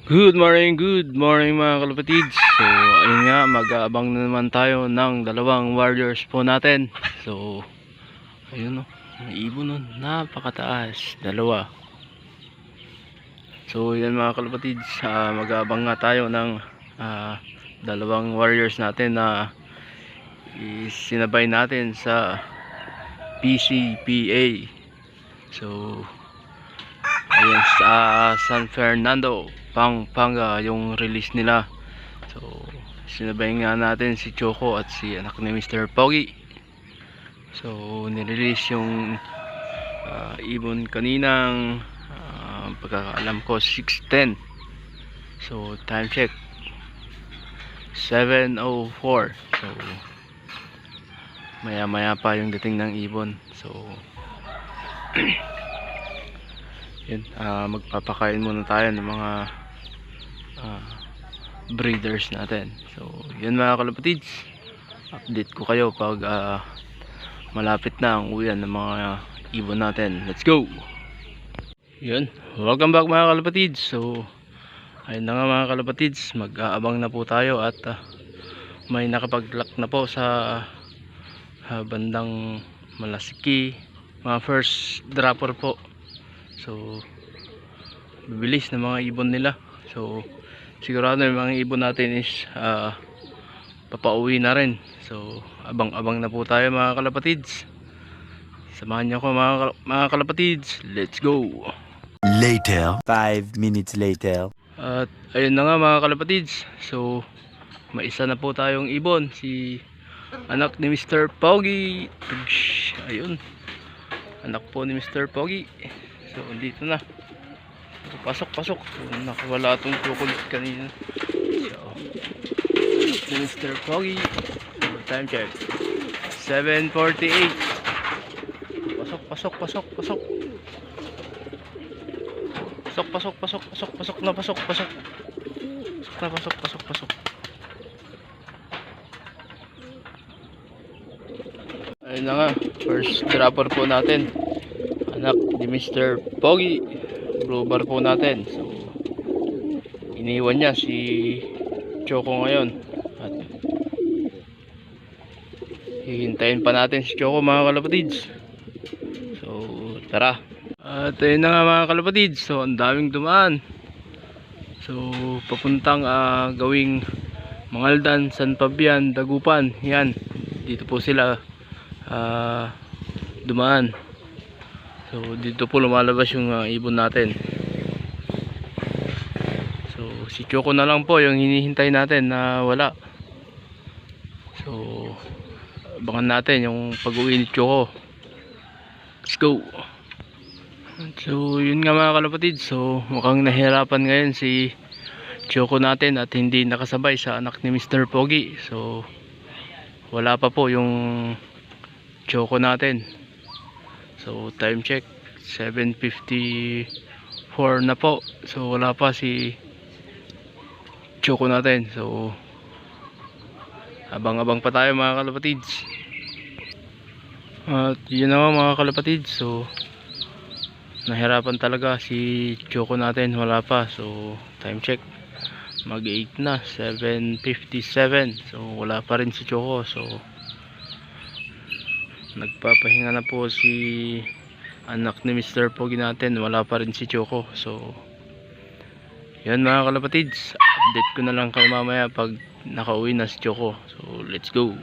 Good morning mga kalapatids. So ayun nga, mag-aabang na naman tayo ng dalawang warriors po natin. So ayun o, may ibon nun, napakataas, dalawa. So yan mga kalapatids, mag-aabang nga tayo ng dalawang warriors natin na isinabay natin sa PCPA. So ayan, sa San Fernando, Pampanga yung release nila. So sinabay nga natin si Choco at si anak ni Mr. Pogi. So nirelease yung ibon kaninang pagkakaalam ko 6:10. So time check 7:04. So maya maya pa yung dating ng ibon. So yun, magpapakain muna tayo ng mga breeders natin. So yun mga kalapatids, update ko kayo pag malapit na ang uwian ng mga ibon natin. Let's go! Yun, welcome back mga kalapatids. So ayun na nga mga kalapatids, mag-aabang na po tayo at may nakapag-lock na po sa bandang Malasiki, mga first dropper po. So bibilis na mga ibon nila. So sigurado yung mga ibon natin is papauwi na rin. So abang-abang na po tayo mga kalapatids. Samahan niyo ako mga kalapatids. Let's go. Later, 5 minutes later. At ayun na nga mga kalapatids. So may isa na po tayong ibon, si anak ni Mr. Pogi. Ayun, anak po ni Mr. Pogi. So dito na. Pasok. So, nakawala itong chocolate kanina. So Mr. Pogi. Time check 7:48. Pasok. Pasok na. Ayun na nga, first dropper po natin, anak ni Mr. Pogi, blue bar po natin. So iniwan niya si Choco ngayon at hihintayin pa natin si Choco mga kalapatids. So tara. At ayun na nga mga kalapatids, so ang daming dumaan. So papuntang gawing Mangaldan, San Fabian, Dagupan. Yan, dito po sila dumaan. So dito po lumalabas yung ibon natin. So si Choco na lang po yung hinihintay natin na wala. So abangan natin yung pag-uwi ni Choco. Let's go. So yun nga mga kalapatid, so mukhang nahirapan ngayon si Choco natin at hindi nakasabay sa anak ni Mr. Pogi. So wala pa po yung Choco natin. So time check 7:54 na po. So wala pa si Choco natin. So abang-abang pa tayo mga kalapatids. At yun na mga kalapatids, so nahirapan talaga si Choco natin, wala pa. So time check mag 8 na, 7:57. So wala pa rin si Choco. So nagpapahinga na po si anak ni Mr. Pogi natin, wala pa rin si Choco. So yan mga kalapatids, update ko na lang kayo mamaya pag nakauwi na si Choco. So let's go.